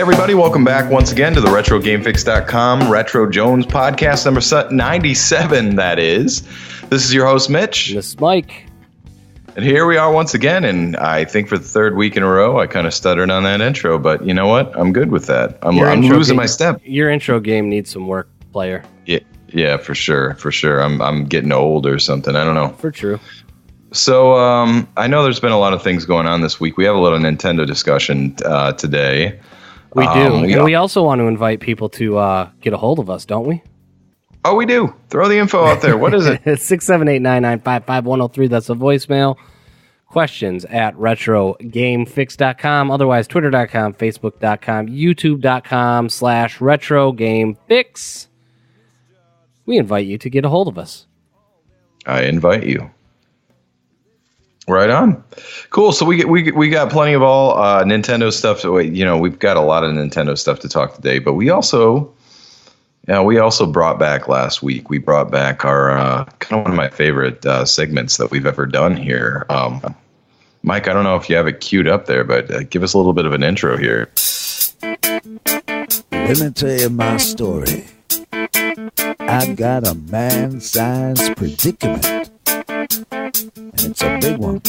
everybody, welcome back once again to the RetroGameFix.com Retro Jones podcast number 97, that is. This is your host, Mitch. This is Mike. And here we are once again, and I think for the third week in a row, I kind of stuttered on that intro, but you know what? I'm good with that. I'm losing my step. Your intro game needs some work, player. Yeah, for sure. I'm getting old or something. I don't know. For true. So I know there's been a lot of things going on this week. We have a little Nintendo discussion today. We do. And we also want to invite people to get a hold of us, don't we? Oh, we do. Throw the info out there. What is it? It's 678-995-5103. That's a voicemail. Questions at RetroGameFix.com. Otherwise, Twitter.com, Facebook.com, YouTube.com/RetroGameFix. We invite you to get a hold of us. I invite you. Right on. Cool. So we got plenty of all Nintendo stuff. So we've got a lot of Nintendo stuff to talk today, but we also brought back last week. We brought back our kind of one of my favorite segments that we've ever done here. Mike, I don't know if you have it queued up there, but give us a little bit of an intro here. Let me tell you my story. I got a man-sized predicament. And it's a big one.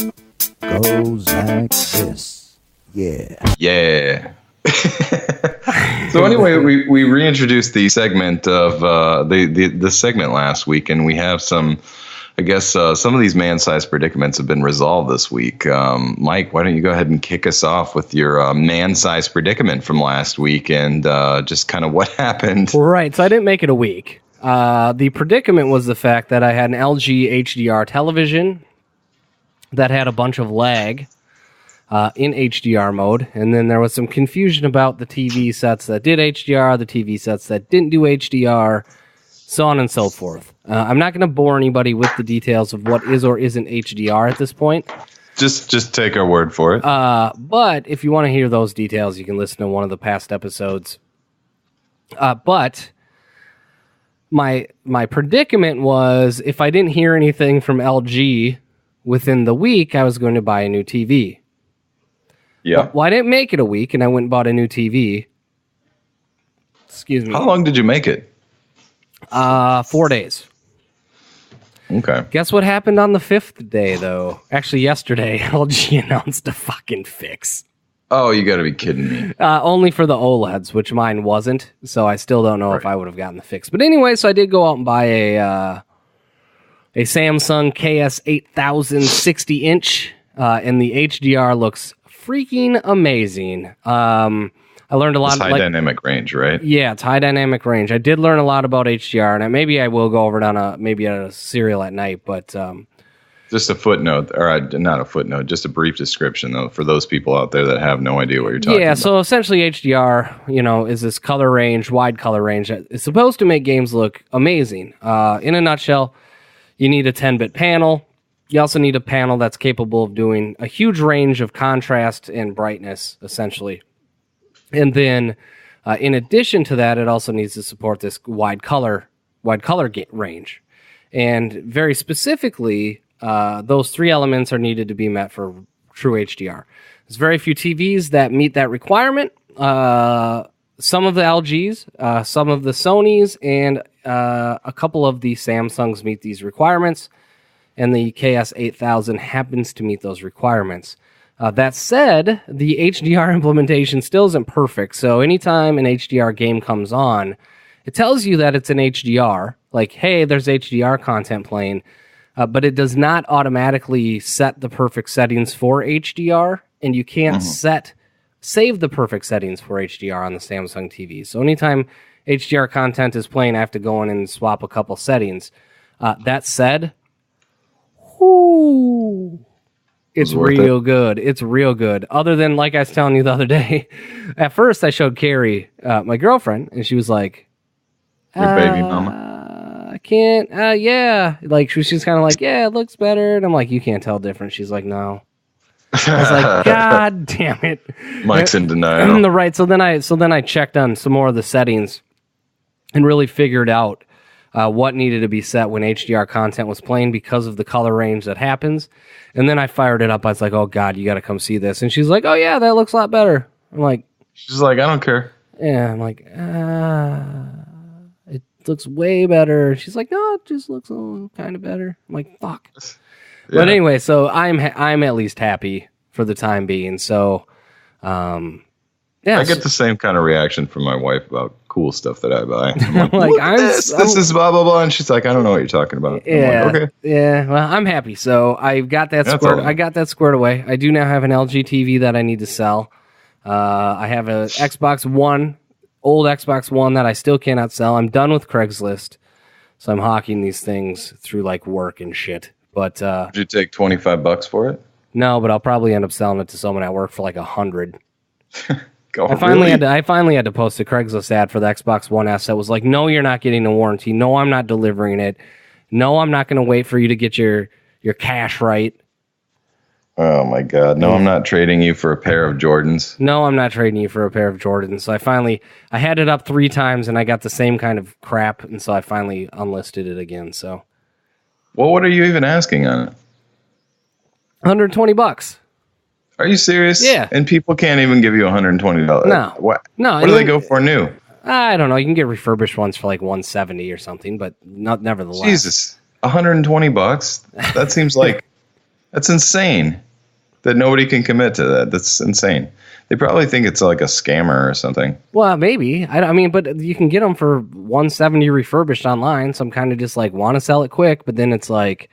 Goes like this. Yeah. So anyway, we reintroduced the segment of the segment last week, and we have some. I guess some of these man-sized predicaments have been resolved this week. Mike, why don't you go ahead and kick us off with your man-sized predicament from last week and just kind of what happened? Right. So I didn't make it a week. The predicament was the fact that I had an LG HDR television that had a bunch of lag in HDR mode, and then there was some confusion about the TV sets that did HDR, the TV sets that didn't do HDR, so on and so forth. I'm not going to bore anybody with the details of what is or isn't HDR at this point. Just take our word for it. But if you want to hear those details, you can listen to one of the past episodes. But my predicament was, if I didn't hear anything from LG within the week, I was going to buy a new TV. Yeah. Well, I didn't make it a week, and I went and bought a new TV. Excuse me. How long did you make it? 4 days. Okay. Guess what happened on the 5th day, though? Actually, yesterday, LG announced a fucking fix. Oh, you got to be kidding me. Only for the OLEDs, which mine wasn't, so I still don't know if I would have gotten the fix. But anyway, so I did go out and buy a Samsung KS8000 60-inch, and the HDR looks freaking amazing. I learned a lot. It's high dynamic range, right? Yeah, it's high dynamic range. I did learn a lot about HDR, and maybe I will go over it on a serial at night. But just a footnote, or not a footnote, just a brief description though for those people out there that have no idea what you're talking about. Yeah, so essentially HDR, is this color range, wide color range that is supposed to make games look amazing. In a nutshell, you need a 10-bit panel. You also need a panel that's capable of doing a huge range of contrast and brightness, essentially. And then, in addition to that, it also needs to support this wide color range. And very specifically, those three elements are needed to be met for true HDR. There's very few TVs that meet that requirement. Some of the LGs, some of the Sonys, and a couple of the Samsungs meet these requirements. And the KS8000 happens to meet those requirements. That said, the HDR implementation still isn't perfect, so anytime an HDR game comes on, it tells you that it's an HDR, like, hey, there's HDR content playing, but it does not automatically set the perfect settings for HDR, and you can't save the perfect settings for HDR on the Samsung TV. So anytime HDR content is playing, I have to go in and swap a couple settings. That said, it's real good. It's real good. Other than, like I was telling you the other day, at first I showed Carrie, my girlfriend, and she was like, your baby mama? I can't, yeah. Like, she was just kind of like, yeah, it looks better. And I'm like, you can't tell difference. She's like, no. I was like, God damn it. Mike's in denial. Right. So then I checked on some more of the settings and really figured out what needed to be set when HDR content was playing because of the color range that happens. And then I fired it up. I was like, oh, God, you got to come see this. And she's like, oh, yeah, that looks a lot better. I'm like, She's like, I don't care. Yeah, I'm like, it looks way better. She's like, no, it just looks kind of better. I'm like, fuck. Yeah. But anyway, so I'm at least happy for the time being. So, yeah. I get the same kind of reaction from my wife about cool stuff that I buy. I'm like, this is blah, blah, blah. And she's like, I don't know what you're talking about. Yeah. Like, okay. Yeah. Well, I'm happy. So I got that squared away. I do now have an LG TV that I need to sell. I have an Xbox One, old Xbox One that I still cannot sell. I'm done with Craigslist. So I'm hawking these things through like work and shit. But did you take $25 for it? No, but I'll probably end up selling it to someone at work for like $100. I finally had to post a Craigslist ad for the Xbox One S that was like, no, you're not getting a warranty. No, I'm not delivering it. No, I'm not going to wait for you to get your cash right. Oh my God. No, I'm not trading you for a pair of Jordans. No, I'm not trading you for a pair of Jordans. So I had it up 3 times and I got the same kind of crap. And so I finally unlisted it again. So. Well, what are you even asking on it? $120. Are you serious? Yeah. And people can't even give you $120. No. What? No. What do they go for new? I don't know. You can get refurbished ones for like $170 or something, but nevertheless. Jesus, $120? That seems like that's insane. That nobody can commit to that. That's insane. They probably think it's like a scammer or something. Well, maybe. I mean, but you can get them for $170 refurbished online. So I'm kind of just like want to sell it quick, but then it's like,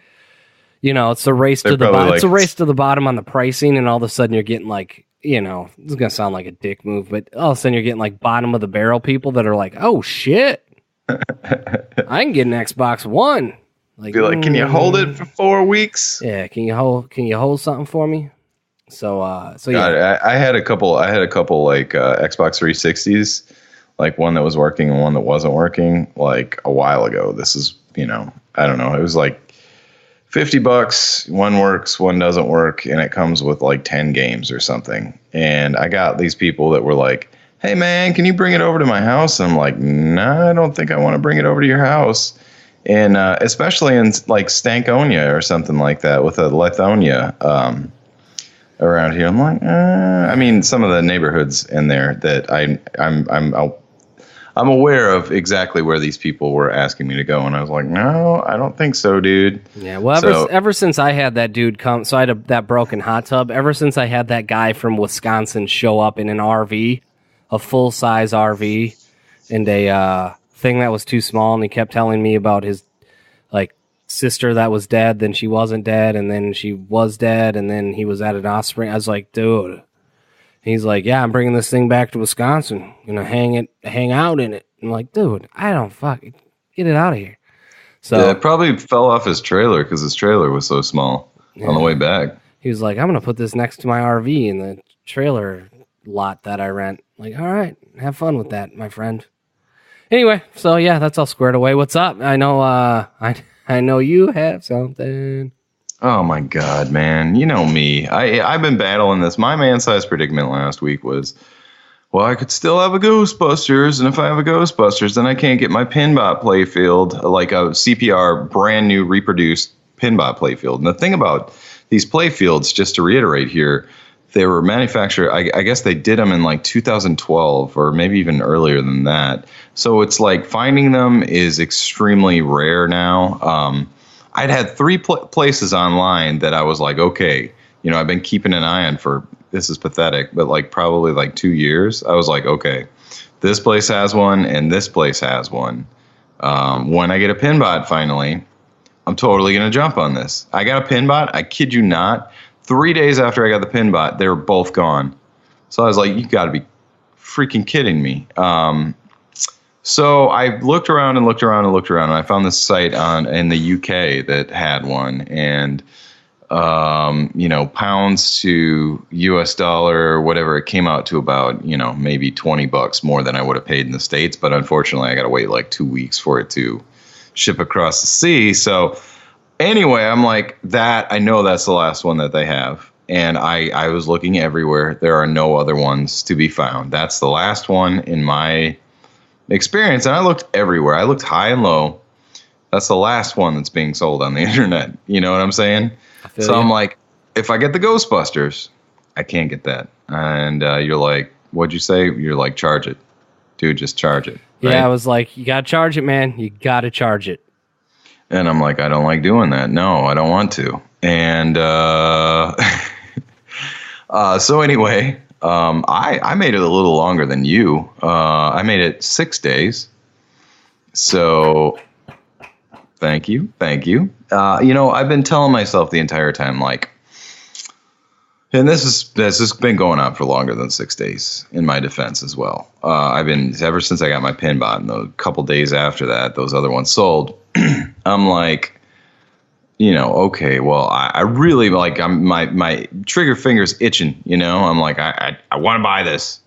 you know, it's a race to the bottom. Like, it's a race to the bottom on the pricing, and all of a sudden you're getting like, you know, this is gonna sound like a dick move, but all of a sudden you're getting like bottom of the barrel people that are like, oh shit, I can get an Xbox One. Like, be like, can you hold it for 4 weeks? Yeah, can you hold something for me? So yeah. God, I had a couple like Xbox 360s, like one that was working and one that wasn't working, like a while ago. This is, you know, I don't know. It was like $50. One works, one doesn't work, and it comes with like 10 games or something. And I got these people that were like, hey man, can you bring it over to my house? And I'm like, nah, I don't think I want to bring it over to your house. And especially in like Stankonia or something like that with a Lithonia around here. I'm like, I mean, some of the neighborhoods in there that I'm aware of exactly where these people were asking me to go, and I was like, no, I don't think so, dude. Yeah, well, ever since I had that dude come, so I had that broken hot tub. Ever since I had that guy from Wisconsin show up in an RV, a full size RV, and a thing that was too small, and he kept telling me about his like sister that was dead, then she wasn't dead, and then she was dead, and then he was at an offspring. I was like, dude. He's like, yeah, I'm bringing this thing back to Wisconsin. Gonna hang out in it. I'm like, dude, I don't get it out of here. So yeah, it probably fell off his trailer because his trailer was so small on the way back. He was like, I'm gonna put this next to my RV in the trailer lot that I rent. Like, all right, have fun with that, my friend. Anyway, so yeah, that's all squared away. What's up? I know, I know you have something. Oh my God, man. You know me. I've been battling this. My man-sized predicament last week was, well, I could still have a Ghostbusters, and if I have a Ghostbusters, then I can't get my Pinbot playfield, like a CPR brand new reproduced Pinbot playfield. And the thing about these playfields, just to reiterate here, they were manufactured, I guess they did them in like 2012 or maybe even earlier than that. So it's like finding them is extremely rare now. I'd had 3 places online that I was like, okay, you know, I've been keeping an eye on for, this is pathetic, but like probably like 2 years. I was like, okay, this place has one and this place has one. When I get a Pinbot finally, I'm totally going to jump on this. I got a Pinbot. I kid you not. 3 days after I got the Pinbot, they were both gone. So I was like, you got to be freaking kidding me. So I looked around and I found this site in the UK that had one, and you know, pounds to US dollar, whatever, it came out to about, you know, maybe $20 more than I would have paid in the States. But unfortunately, I got to wait like 2 weeks for it to ship across the sea. So anyway, I'm like, I know that's the last one that they have. And I was looking everywhere. There are no other ones to be found. That's the last one in my experience. And I looked everywhere. I looked high and low. That's the last one that's being sold on the internet. You know what I'm saying? So I'm like, if I get the Ghostbusters, I can't get that. And you're like, what'd you say? You're like, charge it. Dude, just charge it. Right? Yeah, I was like, you got to charge it, man. You got to charge it. And I'm like, I don't like doing that. No, I don't want to. And so anyway, I made it a little longer than you. I made it 6 days. So thank you. I've been telling myself the entire time, like, and this has been going on for longer than 6 days in my defense as well. I've been, ever since I got my Pinbot, and the couple days after that, those other ones sold, I'm like, okay, well, I really like, my trigger finger's itching, I'm like, I want to buy this.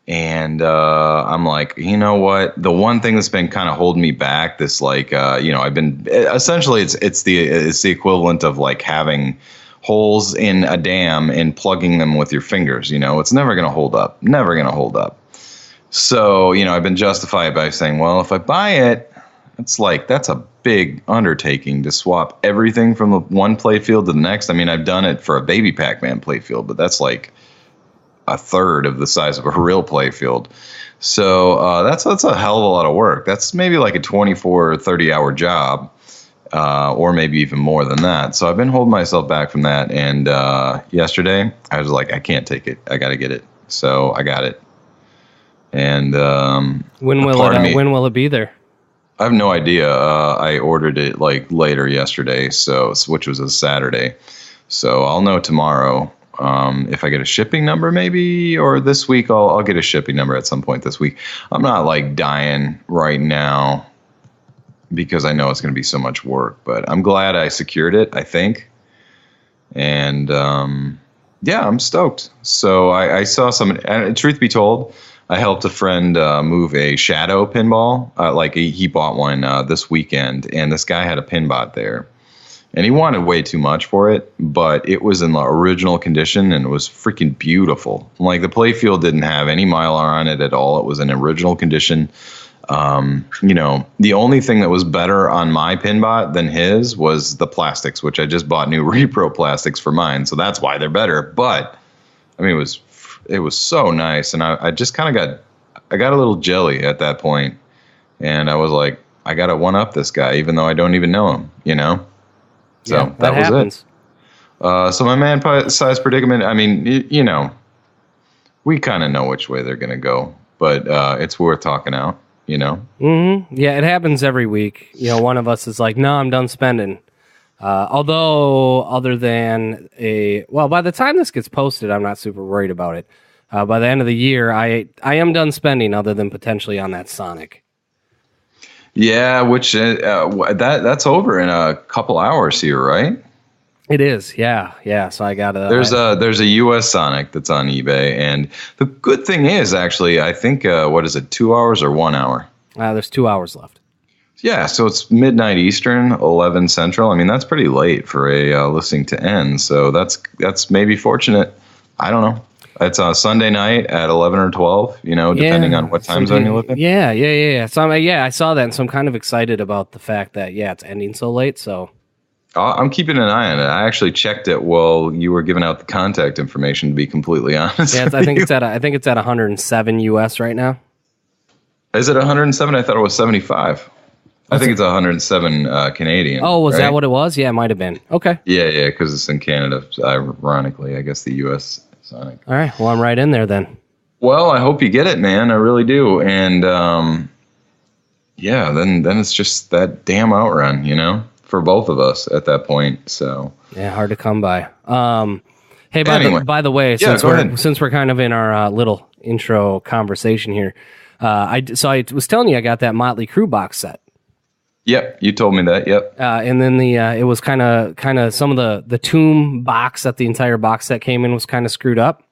And I'm like, you know what? The one thing that's been kind of holding me back, this like, I've been essentially it's the equivalent of like having holes in a dam and plugging them with your fingers. It's never going to hold up. Never going to hold up. So I've been justified by saying, well, if I buy it, it's like that's a big undertaking to swap everything from the one playfield to the next. I mean, I've done it for a baby Pac-Man playfield, but that's like a third of the size of a real playfield. So that's a hell of a lot of work. That's maybe like a 24 or 30 hour job, or maybe even more than that. So I've been holding myself back from that. And yesterday I was like, I can't take it. I got to get it. So I got it. And when will it be there? I have no idea. I ordered it like later yesterday, which was a Saturday. So I'll know tomorrow. If I get a shipping number, maybe, or this week, I'll get a shipping number at some point this week. I'm not like dying right now because I know it's going to be so much work, but I'm glad I secured it, I think. And yeah, I'm stoked. So I saw some, and truth be told, I helped a friend move a Shadow pinball. He bought one this weekend, and this guy had a Pinbot there. And he wanted way too much for it, but it was in the original condition, and it was freaking beautiful. Like, the playfield didn't have any Mylar on it at all. It was in original condition. The only thing that was better on my Pinbot than his was the plastics, which I just bought new Repro plastics for mine, so that's why they're better. But, I mean, it was so nice, and I just kind of got a little jelly at that point, and I was like, I got to one-up this guy, even though I don't even know him, So yeah, that was happens. It. So my man-sized predicament, I mean, we kind of know which way they're going to go, but it's worth talking out, Mm-hmm. Yeah, it happens every week. One of us is like, no, I'm done spending. Although, other than by the time this gets posted, I'm not super worried about it. By the end of the year, I am done spending, other than potentially on that Sonic. Yeah, which that's over in a couple hours here, right? It is, yeah. So I got there's a US Sonic that's on eBay, and the good thing is, actually, I think 2 hours or 1 hour? There's 2 hours left. Yeah, so it's midnight Eastern, 11 Central. I mean, that's pretty late for a listing to end. So that's maybe fortunate. I don't know. It's a Sunday night at 11 or 12, depending on what time zone you live in. Yeah. So I saw that, and so I'm kind of excited about the fact that, it's ending so late, so. I'm keeping an eye on it. I actually checked it while you were giving out the contact information, to be completely honest. Yeah, I think it's at 107 US right now. Is it 107? I thought it was 75. I think it's 107 Canadian. Oh, was right? that what it was? Yeah, it might have been. Okay. Yeah, because it's in Canada. Ironically, I guess the US Sonic. All right. Well, I'm right in there then. Well, I hope you get it, man. I really do. And then it's just that damn outrun, for both of us at that point. So yeah, hard to come by. Hey, by the way, since we're kind of in our little intro conversation here, I was telling you I got that Motley Crue box set. Yep, you told me that. Yep. And then it was kind of some of the tomb box that the entire box set came in was kind of screwed up.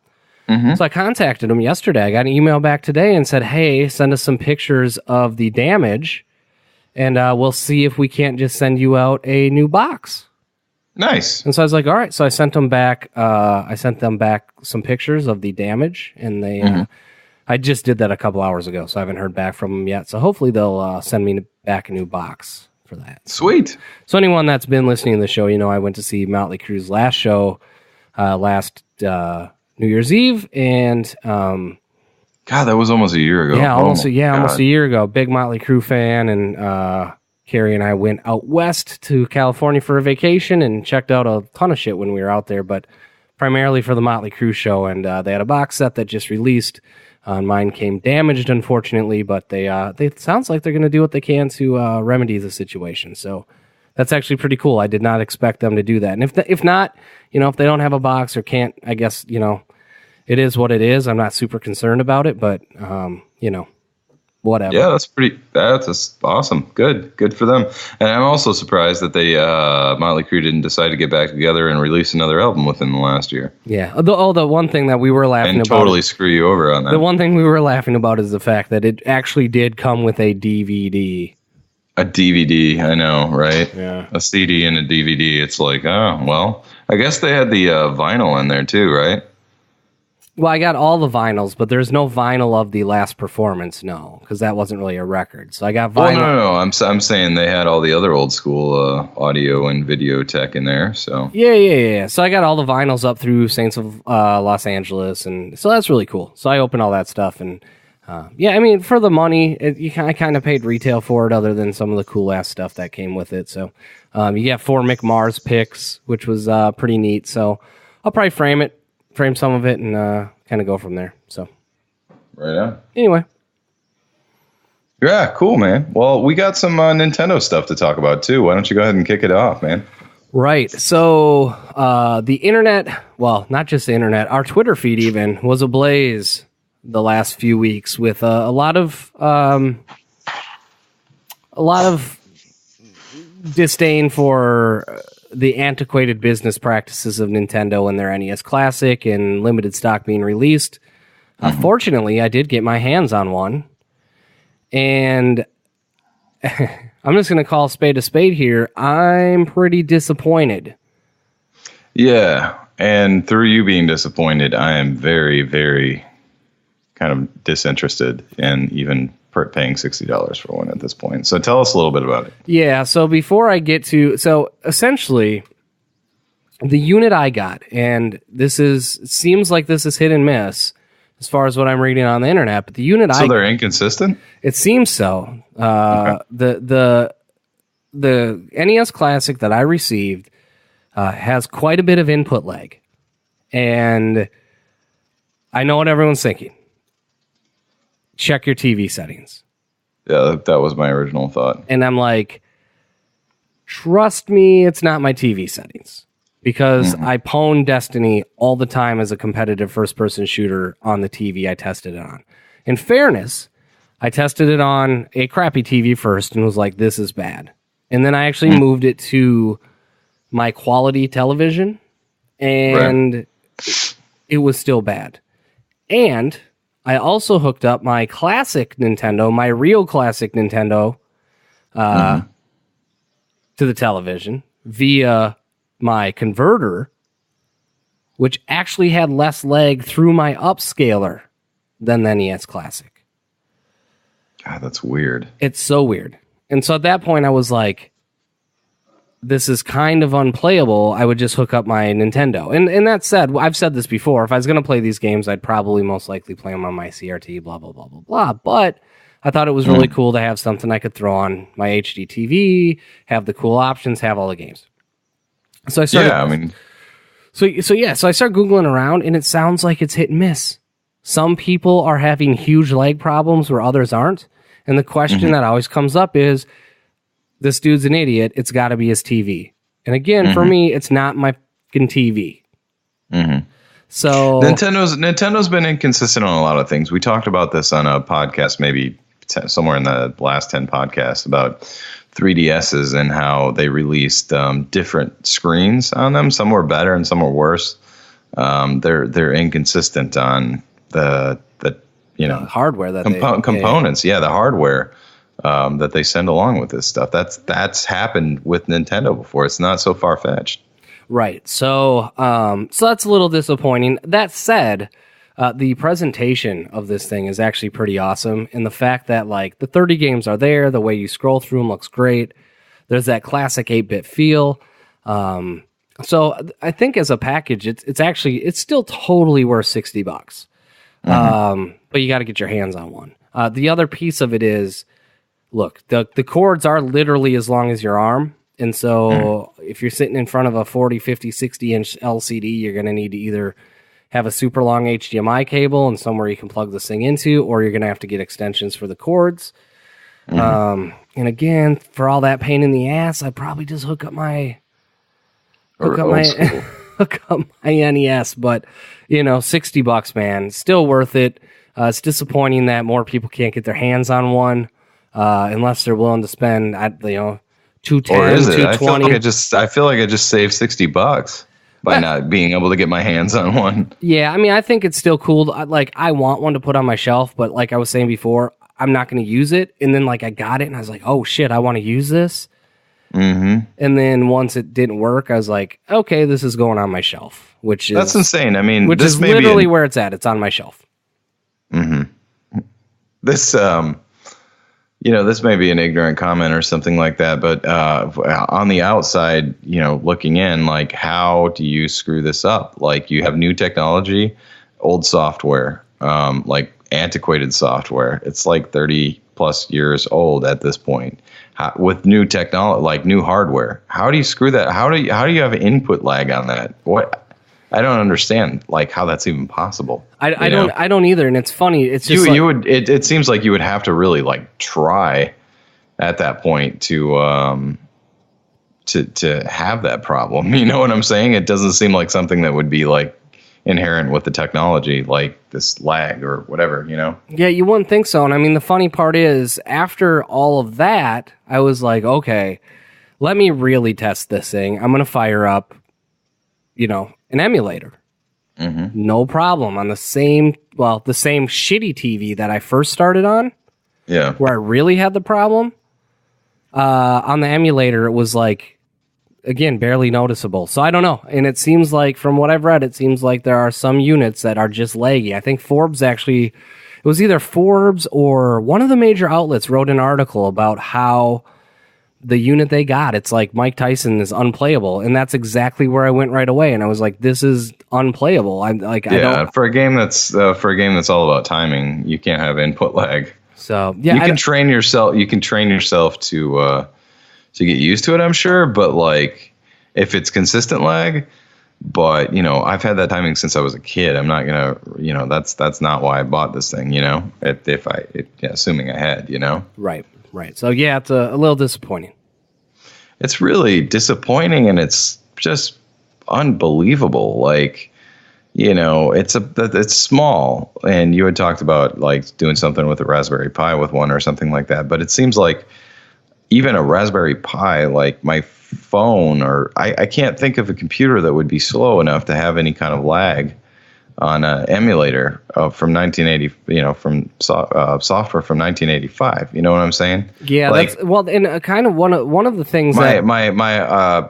Mm-hmm. So I contacted them yesterday. I got an email back today and said, "Hey, send us some pictures of the damage, and we'll see if we can't just send you out a new box." Nice. And so I was like, "All right." So I sent them back. Some pictures of the damage, and they. Mm-hmm. I just did that a couple hours ago, so I haven't heard back from them yet. So hopefully they'll send me back a new box for that. Sweet. So anyone that's been listening to the show, I went to see Motley Crue's last show last New Year's Eve, and God, that was almost a year ago. Yeah, almost a God. year ago. Big Motley Crue fan, and Carrie and I went out west to California for a vacation and checked out a ton of shit when we were out there, but primarily for the Motley Crue show. And they had a box set that just released. Mine came damaged, unfortunately, but they it sounds like they're going to do what they can to remedy the situation. So that's actually pretty cool. I did not expect them to do that. And if not, if they don't have a box or can't, I guess, it is what it is. I'm not super concerned about it, but, whatever. Yeah, that's awesome. Good for them. And I'm also surprised that they Motley Crue didn't decide to get back together and release another album within the last year. Yeah. The one thing that we were laughing about. And totally screw you over on that. The one thing we were laughing about is the fact that it actually did come with a DVD. A DVD, I know, right? Yeah. A CD and a DVD. It's like, oh, well, I guess they had the vinyl in there too, right? Well, I got all the vinyls, but there's no vinyl of the last performance, no, because that wasn't really a record. So I got vinyl. Well, no. I'm saying they had all the other old school audio and video tech in there. So yeah. So I got all the vinyls up through Saints of Los Angeles, and so that's really cool. So I opened all that stuff, and for the money, I kind of paid retail for it, other than some of the cool ass stuff that came with it. So you got 4 Mick Mars picks, which was pretty neat. So I'll probably frame some of it, and kind of go from there. So, right on. Anyway. Yeah, cool, man. Well, we got some Nintendo stuff to talk about, too. Why don't you go ahead and kick it off, man? Right. So, the internet, well, not just the internet, our Twitter feed even was ablaze the last few weeks with a lot of disdain for the antiquated business practices of Nintendo and their NES Classic and limited stock being released. Fortunately, I did get my hands on one, and I'm just going to call a spade here. I'm pretty disappointed. Yeah, and through you being disappointed, I am very, very kind of disinterested in even paying $60 for one at this point. So tell us a little bit about it. Yeah, so before I get to... So essentially, the unit I got, and seems like this is hit and miss as far as what I'm reading on the internet, but the unit So they're inconsistent? It seems so. Okay. The NES Classic that I received has quite a bit of input lag. And I know what everyone's thinking. Check your TV settings. Yeah, that was my original thought. And I'm like, trust me, it's not my TV settings. Because I pwn Destiny all the time as a competitive first-person shooter on the TV I tested it on. In fairness, I tested it on a crappy TV first and was like, this is bad. And then I actually moved it to my quality television, and it was still bad. And I also hooked up my classic Nintendo, my real classic Nintendo, to the television via my converter, which actually had less lag through my upscaler than the NES Classic. God, that's weird. It's so weird. And so at that point, I was like, this is kind of unplayable. I would just hook up my Nintendo. And that said, I've said this before, if I was going to play these games, I'd probably most likely play them on my CRT, blah, blah, blah, blah, blah. But I thought it was really cool to have something I could throw on my HD TV, have the cool options, have all the games. So I started... So I start Googling around, and it sounds like it's hit and miss. Some people are having huge lag problems where others aren't. And the question that always comes up is, this dude's an idiot. It's got to be his TV. And again, for me, it's not my fucking TV. So Nintendo's been inconsistent on a lot of things. We talked about this on a podcast, maybe somewhere in the last 10 podcasts, about 3DSs and how they released different screens on them. Some were better and some were worse. They're inconsistent on the hardware that components. Yeah, the hardware that they send along with this stuff. That's happened with Nintendo before. It's not so far fetched. Right. So that's a little disappointing. That said, the presentation of this thing is actually pretty awesome. And the fact that like the 30 games are there, the way you scroll through them looks great. There's that classic 8-bit feel. So I think as a package, it's still totally worth $60. But you got to get your hands on one. The other piece of it is, look, the cords are literally as long as your arm. And so if you're sitting in front of a 40, 50, 60-inch LCD, you're going to need to either have a super long HDMI cable and somewhere you can plug this thing into, or you're going to have to get extensions for the cords. And again, for all that pain in the ass, I'd probably just hook up my NES. But, $60, man, still worth it. It's disappointing that more people can't get their hands on one unless they're willing to spend, $210, or is it? $220. I feel like I just saved $60 by not being able to get my hands on one. Yeah, I mean, I think it's still cool. I want one to put on my shelf, but like I was saying before, I'm not going to use it. And then I got it and I was like, oh shit, I want to use this. And then once it didn't work, I was like, okay, this is going on my shelf, that's insane. I mean, which is literally where it's at. It's on my shelf. This, this may be an ignorant comment or something like that, but on the outside, looking in, how do you screw this up? You have new technology, old software, antiquated software. It's 30 plus years old at this point. With new technology, new hardware, how do you screw that? How do you have input lag on that? What? I don't understand how that's even possible. I don't either. And it's funny. It's just it seems like you would have to really try at that point to have that problem. You know what I'm saying? It doesn't seem like something that would be inherent with the technology, this lag or whatever, Yeah, you wouldn't think so. And I mean, the funny part is, after all of that, I was like, okay, let me really test this thing. I'm going to fire up, an emulator. No problem. On the same shitty TV that I first started on, where I really had the problem, on the emulator, it was again, barely noticeable. So I don't know. And it seems like, from what I've read, it seems like there are some units that are just laggy. I think Forbes it was either Forbes or one of the major outlets wrote an article about how the unit they got, it's like Mike Tyson is unplayable. And that's exactly where I went right away. And I was like, this is unplayable. For a game that's all about timing, you can't have input lag. So yeah, you can train yourself to get used to it, I'm sure, but if it's consistent lag, but I've had that timing since I was a kid. I'm not gonna, that's not why I bought this thing, assuming I had, Right. So yeah, it's a little disappointing. It's really disappointing, and it's just unbelievable. It's small, and you had talked about doing something with a Raspberry Pi with one or something like that, but it seems like even a Raspberry Pi, my phone, or I can't think of a computer that would be slow enough to have any kind of lag on an emulator from 1980, from software from 1985. You know what I'm saying? Yeah, that's and kind of one of the things my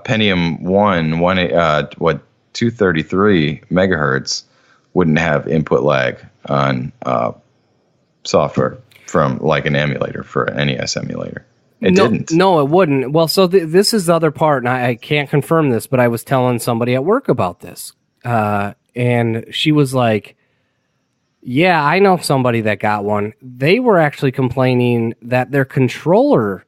Pentium 233 megahertz wouldn't have input lag on software from an emulator for an NES emulator. It didn't. No, it wouldn't. Well, so this is the other part, and I can't confirm this, but I was telling somebody at work about this. And she was like, yeah, I know somebody that got one. They were actually complaining that their controller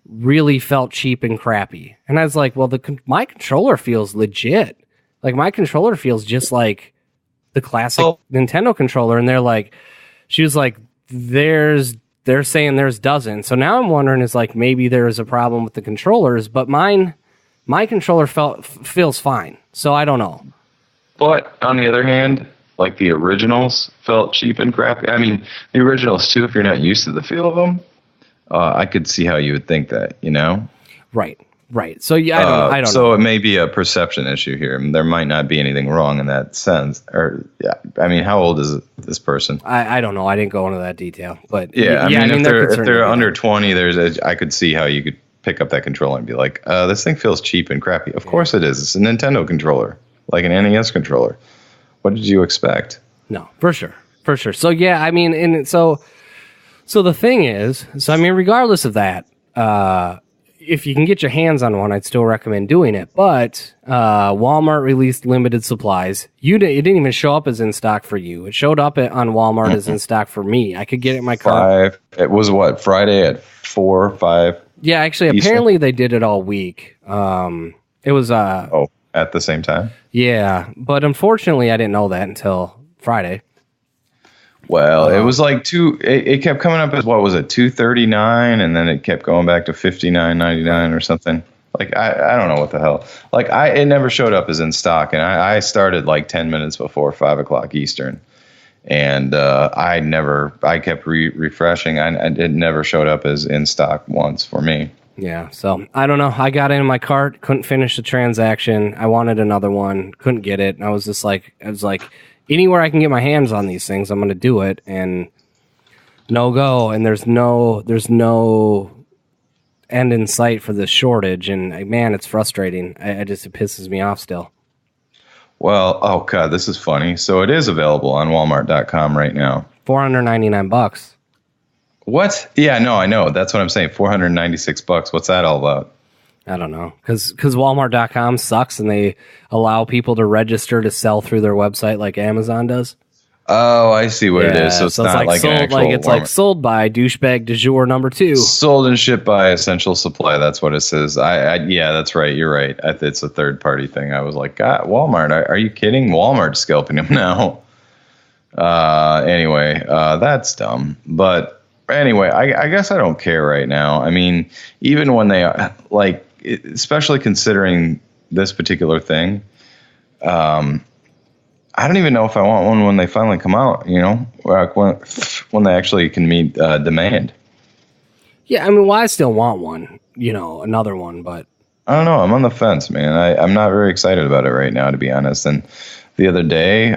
really felt cheap and crappy. And I was like, well, my controller feels legit. My controller feels just like the classic Nintendo controller. And she was like, they're saying there's dozens. So now I'm wondering, is maybe there is a problem with the controllers, but my controller feels fine. So I don't know. But on the other hand, the originals felt cheap and crappy. I mean, the originals too, if you're not used to the feel of them, I could see how you would think that, Right. So yeah, I don't know. So it may be a perception issue here. There might not be anything wrong in that sense. Or yeah, I mean, how old is this person? I don't know. I didn't go into that detail, but yeah, I mean, if they're under 20, I could see how you could pick up that controller and be like, this thing feels cheap and crappy. Of course it is. It's a Nintendo controller, like an NES controller. What did you expect? No, for sure. So yeah, I mean, and so the thing is, I mean, regardless of that, if you can get your hands on one, I'd still recommend doing it. But Walmart released limited supplies. It didn't even show up as in stock for you. It showed up on Walmart as in stock for me. I could get it in my car. It was what, Friday at 4 or 5? Yeah, actually, Eastern? Apparently they did it all week. It was at the same time. Yeah, but unfortunately, I didn't know that until Friday. Well, it was like it kept coming up as, what was it, $239, and then it kept going back to $59.99 or something. Like I don't know what the hell. Like it never showed up as in stock, and I started like 10 minutes before 5 o'clock Eastern, and I kept refreshing. It never showed up as in stock once for me. Yeah, so I don't know. I got it in my cart, couldn't finish the transaction. I wanted another one, couldn't get it. And I was like, anywhere I can get my hands on these things, I'm going to do it. And no go. And there's no end in sight for this shortage. And man, it's frustrating. It pisses me off still. Well, oh God, this is funny. So it is available on Walmart.com right now. $499. What? Yeah, no, I know. That's what I'm saying. $496. What's that all about? I don't know. Because Walmart.com sucks and they allow people to register to sell through their website like Amazon does. Oh, I see what it is. So it's not like sold, an actual it's like sold by douchebag du jour number 2. Sold and shipped by Essential Supply. That's what it says. Yeah, that's right. You're right. It's a third party thing. I was like, God, Walmart. Are you kidding? Walmart's scalping them now. Anyway, that's dumb. But anyway, I guess I don't care right now. I mean, even when they like, especially considering this particular thing, I don't even know if I want one when they finally come out, you know, when they actually can meet demand. Yeah, I mean, well, I still want one, you know, another one, but I don't know. I'm on the fence, man. I'm not very excited about it right now, to be honest. And the other day,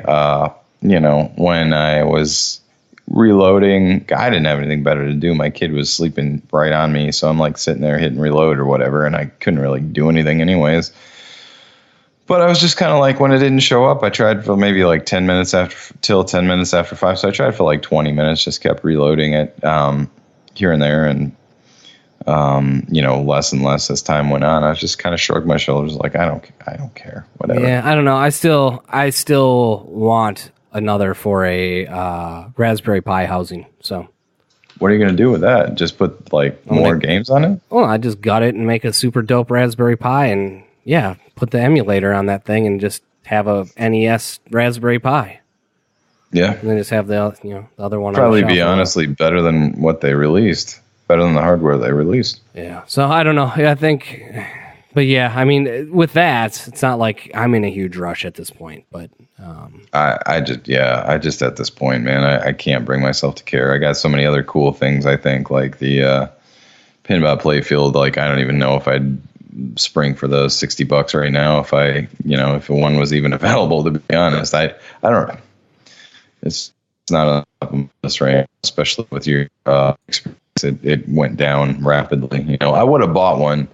you know, when I was reloading, I didn't have anything better to do. My kid was sleeping right on me, so I'm like sitting there hitting reload or whatever, and I couldn't really do anything anyways. But I was just kind of like, when it didn't show up, I tried for maybe like 10 minutes till 10 minutes after 5. So I tried for like 20 minutes, just kept reloading it here and there, and you know, less and less as time went on. I just kind of shrugged my shoulders, like I don't care, whatever. Yeah, I don't know. I still want another for a Raspberry Pi housing. So what are you going to do with that? Just put like more games on it? Well, I just gut it and make a super dope Raspberry Pi, and yeah, put the emulator on that thing and just have a NES Raspberry Pi. Yeah. And then just have the other one. Probably be honestly better than what they released. Better than the hardware they released. Yeah. So I don't know. I think, but yeah, I mean, with that, it's not like I'm in a huge rush at this point, but I just at this point, man, I can't bring myself to care. I got so many other cool things, I think, like the Pinbot playfield. Like, I don't even know if I'd spring for those $60 right now if one was even available, to be honest. I don't know. It's not on this right, especially with your experience. It went down rapidly. You know, I would have bought one.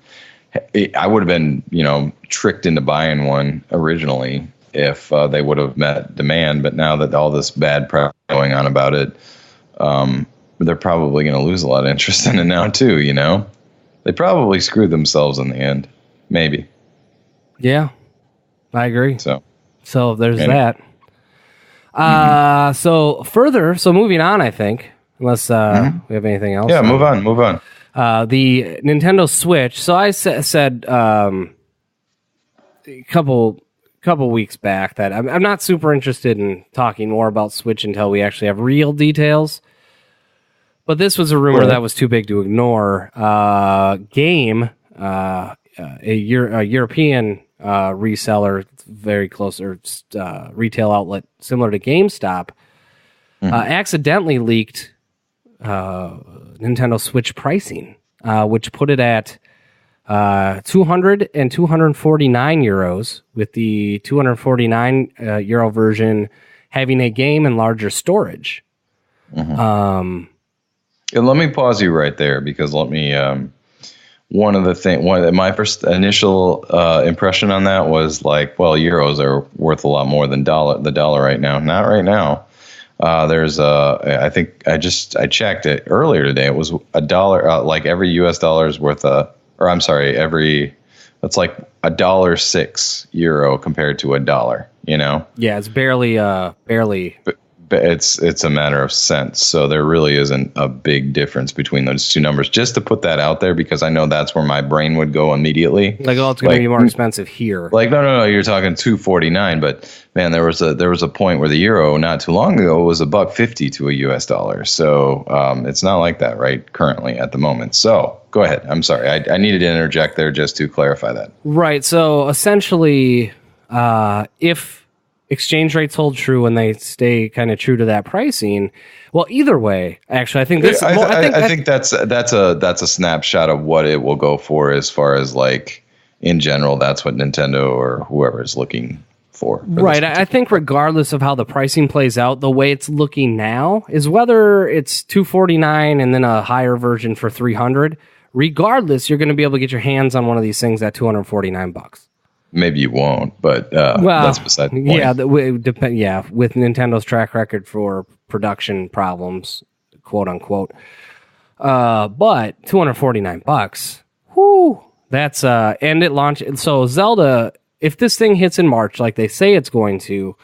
I would have been, you know, tricked into buying one originally if they would have met demand. But now that all this bad press going on about it, they're probably going to lose a lot of interest in it now too. You know, they probably screwed themselves in the end. Maybe. Yeah, I agree. So there's that. So moving on, I think, unless we have anything else. Yeah, move on. The Nintendo Switch. So I said a couple weeks back that I'm not super interested in talking more about Switch until we actually have real details. But this was a rumor that was too big to ignore. Game, a European reseller, very close, or retail outlet similar to GameStop, accidentally leaked Nintendo Switch pricing, which put it at 200 and 249 euros, with the 249 euro version having a game and larger storage. And let me pause you right there, because my first initial impression on that was like, well, euros are worth a lot more than the dollar right now. Not right now. There's I think I checked it earlier today. It was $1, like every US dollar is worth or or I'm sorry, that's like €1.06 compared to $1. You know? Yeah, it's barely. But it's a matter of cents, so there really isn't a big difference between those two numbers. Just to put that out there, because I know that's where my brain would go immediately. Like, oh, it's going to be more expensive here. Like, no, you're talking $2.49, but man, there was a point where the euro not too long ago was $1.50 to a US dollar. So it's not like that right currently at the moment. So go ahead. I'm sorry, I needed to interject there just to clarify that. Right. So essentially, if exchange rates hold true and they stay kind of true to that pricing, well, either way, actually, I think this. I think that's a snapshot of what it will go for, as far as like in general. That's what Nintendo or whoever is looking for. Right. I think regardless of how the pricing plays out, the way it's looking now is whether it's $249 and then a higher version for $300. Regardless, you're going to be able to get your hands on one of these things at $249. Maybe you won't, but that's beside the point. With Nintendo's track record for production problems, quote unquote. But $249, whoo, that's and it launched. So Zelda, if this thing hits in March like they say it's going to,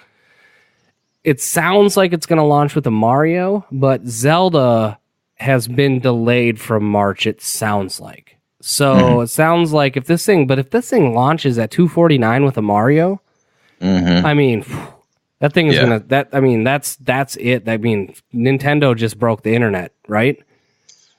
it sounds like it's going to launch with a Mario, but Zelda has been delayed from March. It sounds like. So it sounds like if this thing launches at $249 with a Mario, I mean, that thing is that's it. I mean, Nintendo just broke the internet, right?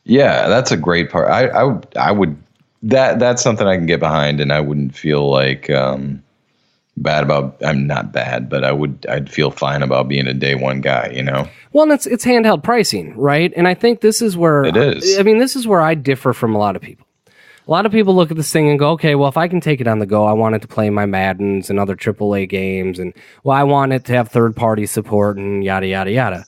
Yeah, that's a great part. I would that's something I can get behind, and I wouldn't feel like bad about. I'm not bad, but I'd feel fine about being a day one guy, you know. Well, and it's handheld pricing, right? And I think this is where it is. I mean, this is where I differ from a lot of people. A lot of people look at this thing and go, okay, well, if I can take it on the go, I want it to play my Maddens and other AAA games, and well, I want it to have third-party support and yada, yada, yada.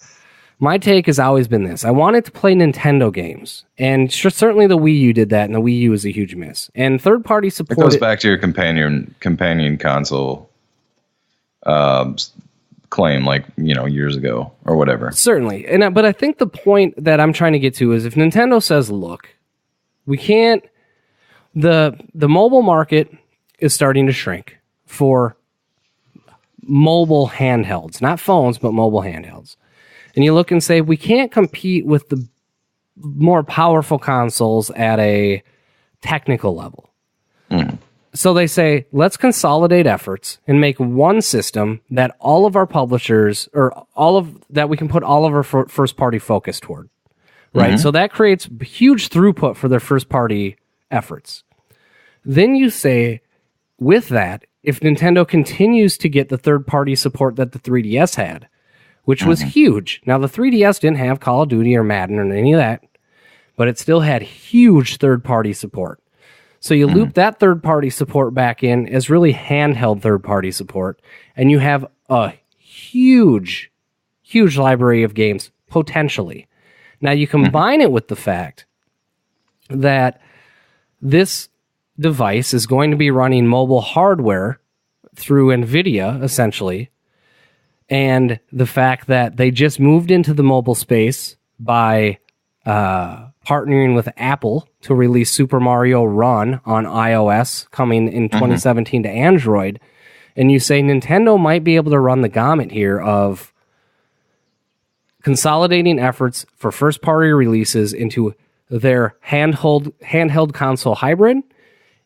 My take has always been this. I want it to play Nintendo games, and certainly the Wii U did that, and the Wii U is a huge miss. And third-party support... It goes back to your companion console claim, like, you know, years ago or whatever. Certainly. But I think the point that I'm trying to get to is if Nintendo says, look, we can't... The mobile market is starting to shrink for mobile handhelds, not phones, but mobile handhelds. And you look and say, we can't compete with the more powerful consoles at a technical level. So they say, let's consolidate efforts and make one system that all of our publishers that we can put all of our first party focus toward. Right. So that creates huge throughput for their first party efforts. Then you say, with that, if Nintendo continues to get the third-party support that the 3DS had, which was huge. Now, the 3DS didn't have Call of Duty or Madden or any of that, but it still had huge third-party support. So you loop that third-party support back in as really handheld third-party support, and you have a huge, huge library of games, potentially. Now, you combine it with the fact that this device is going to be running mobile hardware through NVIDIA, essentially, and the fact that they just moved into the mobile space by partnering with Apple to release Super Mario Run on iOS coming in 2017 to Android, and you say Nintendo might be able to run the gamut here of consolidating efforts for first-party releases into their handheld console hybrid,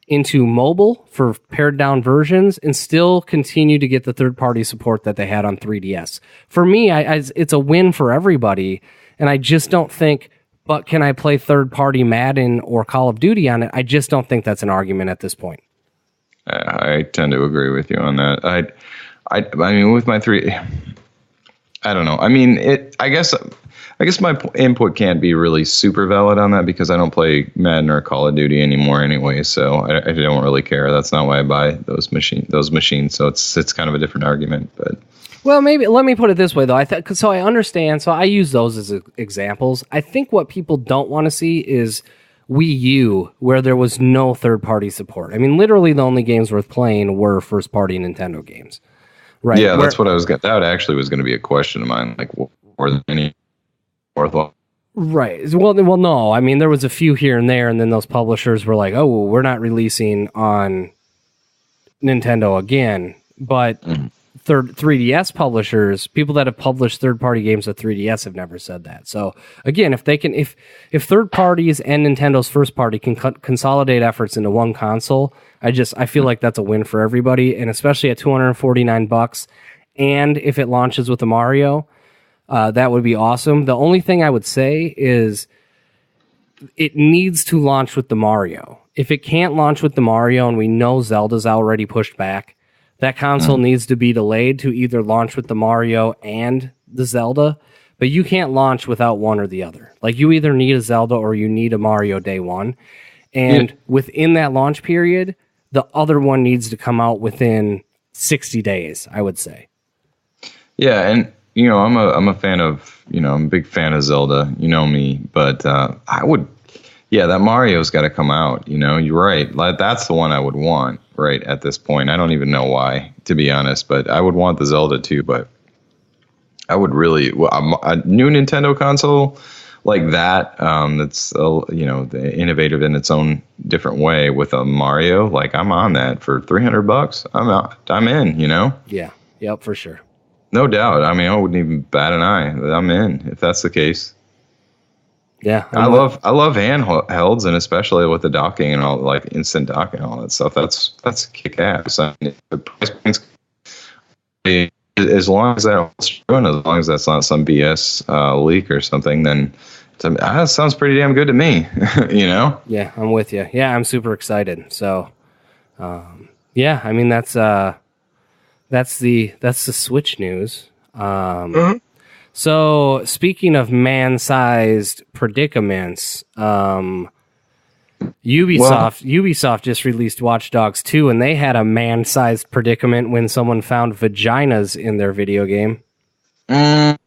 into mobile for pared-down versions, and still continue to get the third-party support that they had on 3DS. For me, it's a win for everybody, and I just don't think, but can I play third-party Madden or Call of Duty on it? I just don't think that's an argument at this point. I tend to agree with you on that. I mean, with my I don't know. I mean, I guess my input can't be really super valid on that because I don't play Madden or Call of Duty anymore anyway, so I don't really care. That's not why I buy those machines. So it's kind of a different argument, but. Well, maybe let me put it this way though. So I understand. So I use those as examples. I think what people don't want to see is Wii U, where there was no third-party support. I mean, literally the only games worth playing were first-party Nintendo games. Right. Yeah, that's what I was. That actually was going to be a question of mine. Like, were there any worthwhile? Right. Well, no. I mean, there was a few here and there, and then those publishers were like, "Oh, well, we're not releasing on Nintendo again." But 3DS publishers, people that have published third-party games with 3DS, have never said that. So again, if they can, if third parties and Nintendo's first party can consolidate efforts into one console, I feel like that's a win for everybody, and especially at $249, and if it launches with the Mario. That would be awesome. The only thing I would say is it needs to launch with the Mario. If it can't launch with the Mario, and we know Zelda's already pushed back, that console needs to be delayed to either launch with the Mario and the Zelda, but you can't launch without one or the other. Like, you either need a Zelda or you need a Mario day one. And within that launch period, the other one needs to come out within 60 days, I would say. Yeah, and I'm a fan of, I'm a big fan of Zelda, me, but that Mario's got to come out, you're right. Like, that's the one I would want right at this point. I don't even know why, to be honest, but I would want the Zelda too, but I would really, a new Nintendo console like that, that's, innovative in its own different way with a Mario, like, I'm on that for $300. I'm in, Yeah. Yep, for sure. No doubt. I mean, I wouldn't even bat an eye. I'm in if that's the case. Yeah, I love handhelds, and especially with the docking and all, like instant docking and all that stuff. That's kick ass. I mean, the price points, as long as that's true, and as long as that's not some BS leak or something, then that sounds pretty damn good to me. Yeah, I'm with you. Yeah, I'm super excited. So, yeah, I mean that's the Switch news. So speaking of man-sized predicaments, Ubisoft just released Watch Dogs 2, and they had a man-sized predicament when someone found vaginas in their video game. Right.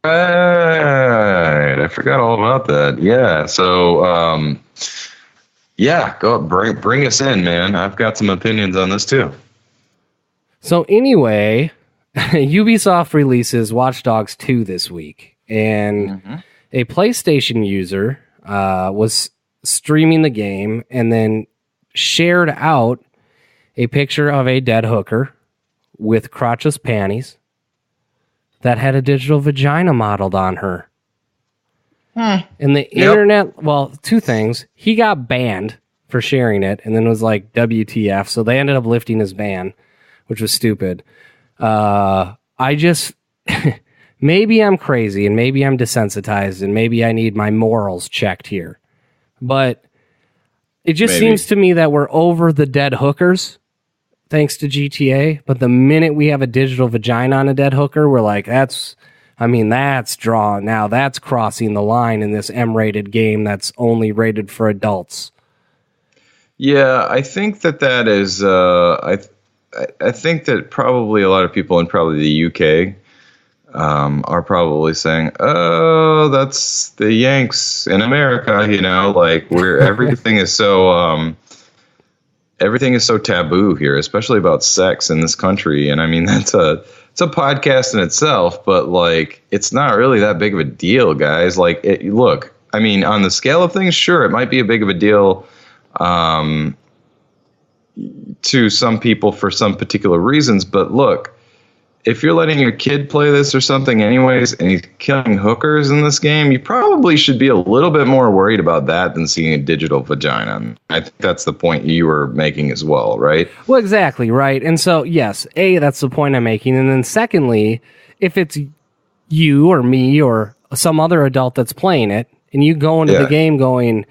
I forgot all about that. Yeah. So, go bring us in, man. I've got some opinions on this too. So anyway, Ubisoft releases Watch Dogs 2 this week, and a PlayStation user was streaming the game and then shared out a picture of a dead hooker with crotchless panties that had a digital vagina modeled on her. And the internet, well, two things. He got banned for sharing it and then was like, WTF. So they ended up lifting his ban, which was stupid. Maybe I'm crazy and maybe I'm desensitized and maybe I need my morals checked here. But it just seems to me that we're over the dead hookers thanks to GTA. But the minute we have a digital vagina on a dead hooker, we're like, that's drawn. Now that's crossing the line in this M-rated game that's only rated for adults. Yeah, I think that is... I think that probably a lot of people in probably the UK are probably saying, "Oh, that's the Yanks in America," like where everything is so taboo here, especially about sex in this country. And I mean, it's a podcast in itself, but like it's not really that big of a deal, guys. Like, look, I mean, on the scale of things, sure, it might be a big of a deal. To some people for some particular reasons, but look, if you're letting your kid play this or something anyways, and he's killing hookers in this game, you probably should be a little bit more worried about that than seeing a digital vagina. I think that's the point you were making as well, right? Well, exactly, right. And so, yes, that's the point I'm making. And then secondly, if it's you or me or some other adult that's playing it, and you go into the game going,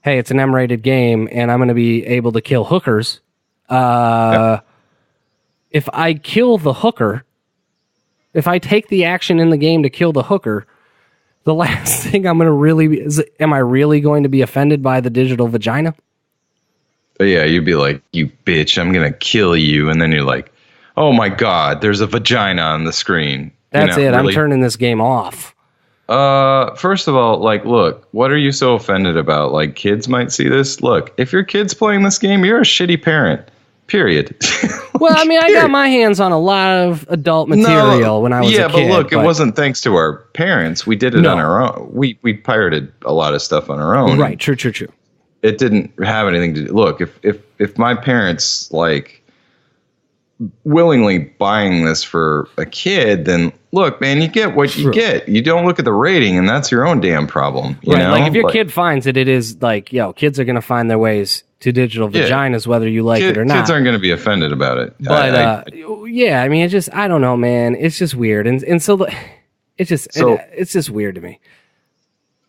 hey, it's an M-rated game, and I'm going to be able to kill hookers, if I kill the hooker, if I take the action in the game to kill the hooker, the last thing I'm going to really is, am I really going to be offended by the digital vagina? But yeah, you'd be like, you bitch, I'm going to kill you. And then you're like, oh my God, there's a vagina on the screen. That's it. Really? I'm turning this game off. First of all, like, look, what are you so offended about? Like, kids might see this. Look, if your kid's playing this game, you're a shitty parent. Period. Well, I mean, I got my hands on a lot of adult material when I was a kid. Yeah, but look, it wasn't thanks to our parents. We did it on our own. We pirated a lot of stuff on our own. Right, true. It didn't have anything to do. Look, if my parents like willingly buying this for a kid, then look, man, you get what you get. You don't look at the rating, and that's your own damn problem. You know? Like if your kid finds it, it is like, kids are going to find their ways to digital vaginas, whether you like it or not. Kids aren't going to be offended about it. But I mean, it's just, I don't know, man. It's just weird, and so it's just weird to me.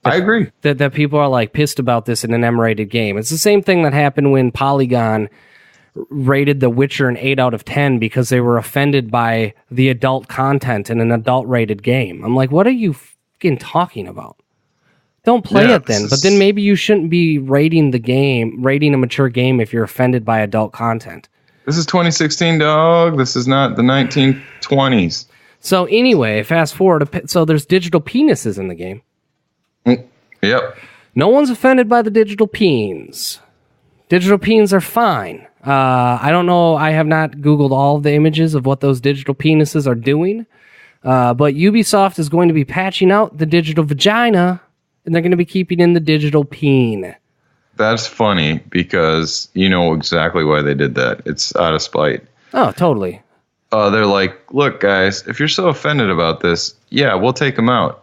I agree that people are like pissed about this in an M-rated game. It's the same thing that happened when Polygon rated The Witcher an 8 out of 10 because they were offended by the adult content in an adult-rated game. I'm like, what are you fucking talking about? Don't play it then. But then maybe you shouldn't be rating a mature game if you're offended by adult content. This is 2016, dog. This is not the 1920s. So anyway, fast forward. So there's digital penises in the game. Yep. No one's offended by the digital peens. Digital peens are fine. I don't know. I have not Googled all of the images of what those digital penises are doing. But Ubisoft is going to be patching out the digital vagina, and they're going to be keeping in the digital peen. That's funny because you know exactly why they did that. It's out of spite. Oh, totally. They're like, look, guys, if you're so offended about this, yeah, we'll take them out.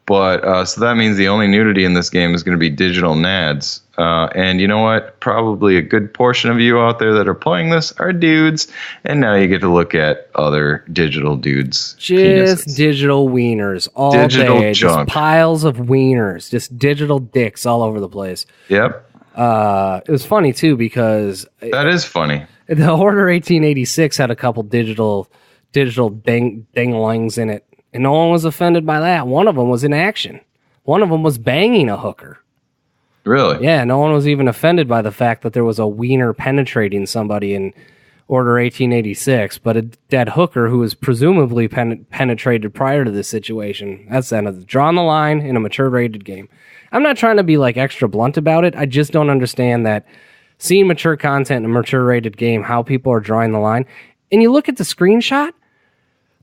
But so that means the only nudity in this game is going to be digital nads. And you know what? Probably a good portion of you out there that are playing this are dudes. And now you get to look at other digital dudes. Just penises. Digital wieners all digital day. Junk. Just piles of wieners. Just digital dicks all over the place. Yep. It was funny, too, because... That is funny. The Order 1886 had a couple digital dinglings in it. And no one was offended by that. One of them was in action. One of them was banging a hooker. Really? Yeah, no one was even offended by the fact that there was a wiener penetrating somebody in Order 1886, but a dead hooker who was presumably penetrated prior to this situation. That's the end of drawing the line in a mature rated game. I'm not trying to be like extra blunt about it. I just don't understand that seeing mature content in a mature rated game, how people are drawing the line. And you look at the screenshot,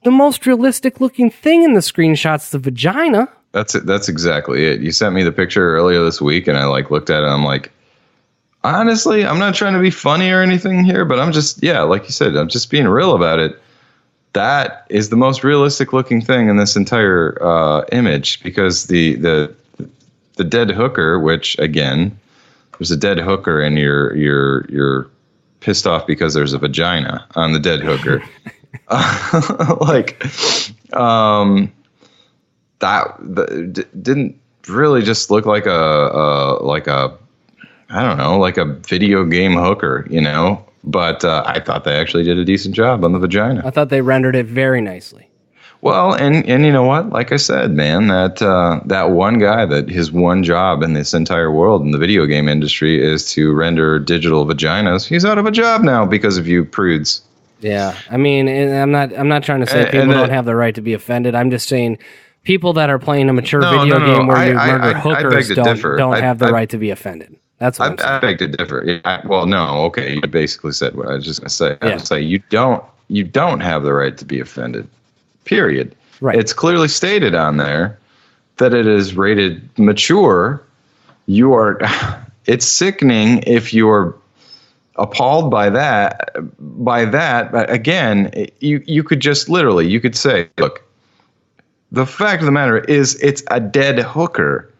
the most realistic looking thing in the screenshot's the vagina. That's it. That's exactly it. You sent me the picture earlier this week, and I looked at it. And I'm like, honestly, I'm not trying to be funny or anything here, but I'm just, like you said, I'm just being real about it. That is the most realistic looking thing in this entire image, because the dead hooker, which again, there's a dead hooker, and you're pissed off because there's a vagina on the dead hooker. That didn't really just look like a I don't know, like a video game hooker, you know. But I thought they actually did a decent job on the vagina. I thought they rendered it very nicely. Well, and you know what? Like I said, man, that one guy, that his one job in this entire world in the video game industry is to render digital vaginas. He's out of a job now because of you prudes. Yeah, I mean, I'm not trying to say people don't have the right to be offended. I'm just saying people that are playing a mature video game where you murder hookers don't have the right to be offended. That's what I beg to differ. Yeah, well, no, okay, you basically said what I was just going to say. I would say you don't have the right to be offended. Period. Right. It's clearly stated on there that it is rated mature. It's sickening if you're appalled by that. But again, you could just literally, you could say, look, the fact of the matter is it's a dead hooker.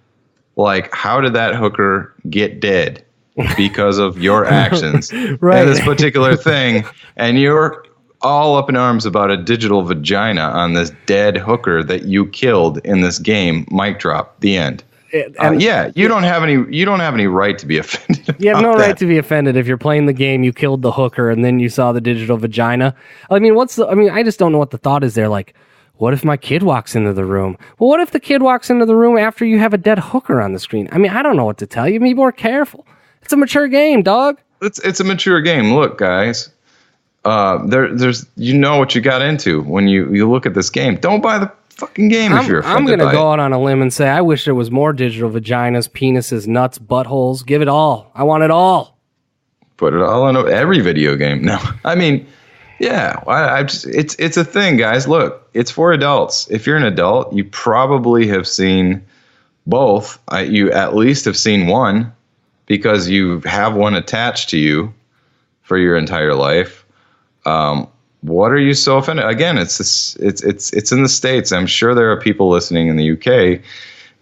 Like, how did that hooker get dead? Because of your actions. Right. And this particular thing. And you're all up in arms about a digital vagina on this dead hooker that you killed in this game. Mic drop. The end. You don't have any right to be offended. You have no right to be offended if you're playing the game, you killed the hooker, and then you saw the digital vagina. I mean, I just don't know what the thought is there. Like, what if my kid walks into the room? Well, what if the kid walks into the room after you have a dead hooker on the screen? I mean, I don't know what to tell you. Be more careful. It's a mature game, dog. It's a mature game. Look, guys, there's you know what you got into when you look at this game. Don't buy the fucking game if you're offended. I'm going to go out on a limb and say I wish there was more digital vaginas, penises, nuts, buttholes. Give it all. I want it all. Put it all in every video game. No, I mean, yeah, it's a thing, guys. Look, it's for adults. If you're an adult, you probably have seen both. You at least have seen one because you have one attached to you for your entire life. What are you so offended? Again, it's in the States. I'm sure there are people listening in the UK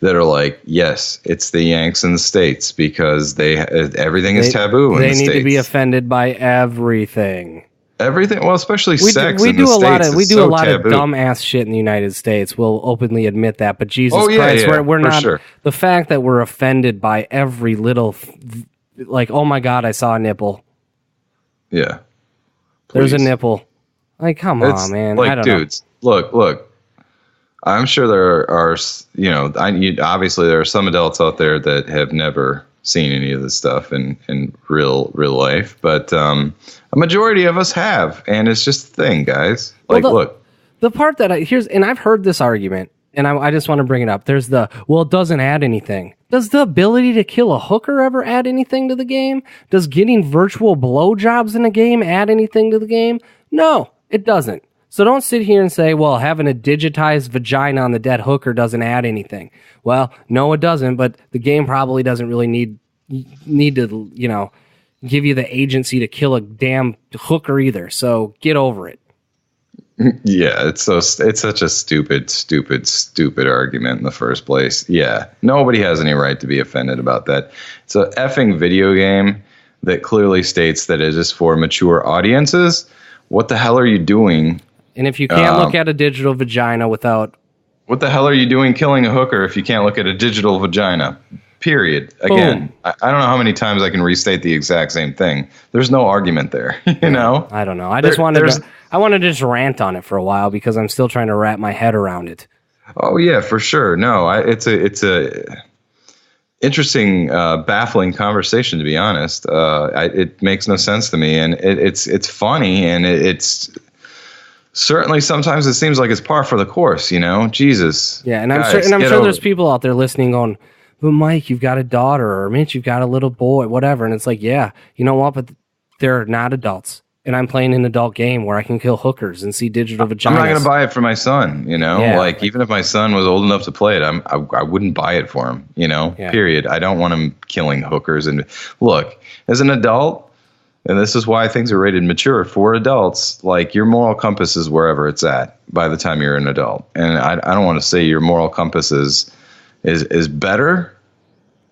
that are like, yes, it's the Yanks in the States because everything is taboo in the States. They need to be offended by everything. Everything, well, especially sex. We in do the a lot States of we is do so a lot taboo. of dumbass shit in the United States. We'll openly admit that. But Jesus Oh, yeah, Christ, yeah, we're for not. sure. The fact that we're offended by every little, like, oh my God, I saw a nipple. Yeah. There's a Please. nipple. Like, come on, man. Like, I don't dudes, look. I'm sure there are, obviously there are some adults out there that have never seen any of this stuff in real life, but a majority of us have, and it's just a thing, guys. Like, look. The part that and I've heard this argument, and I just want to bring it up. There's it doesn't add anything. Does the ability to kill a hooker ever add anything to the game? Does getting virtual blowjobs in a game add anything to the game? No, it doesn't. So don't sit here and say, well, having a digitized vagina on the dead hooker doesn't add anything. Well, no, it doesn't, but the game probably doesn't really need to, give you the agency to kill a damn hooker either. So get over it. Yeah, it's such a stupid argument in the first place. Yeah, nobody has any right to be offended about that. It's a effing video game that clearly states that it is for mature audiences. What the hell are you doing? And if you can't look at a digital vagina without... What the hell are you doing killing a hooker if you can't look at a digital vagina? Period. Again, I don't know how many times I can restate the exact same thing. There's no argument there, you know? I don't know. I wanted to just rant on it for a while because I'm still trying to wrap my head around it. Oh, yeah, for sure. No, it's a interesting, baffling conversation, to be honest. It makes no sense to me, and it's funny, and it's... Certainly, sometimes it seems like it's par for the course, Jesus. Yeah, and I'm sure there's people out there listening going, but Mike, you've got a daughter, or Mitch, you've got a little boy, whatever. And it's like, yeah, you know what? But they're not adults. And I'm playing an adult game where I can kill hookers and see digital vaginas. I'm not going to buy it for my son, Yeah, even if my son was old enough to play it, I wouldn't buy it for him, Yeah. Period. I don't want him killing hookers. And look, as an adult, and this is why things are rated mature for adults, like your moral compass is wherever it's at by the time you're an adult. And I don't want to say your moral compass is better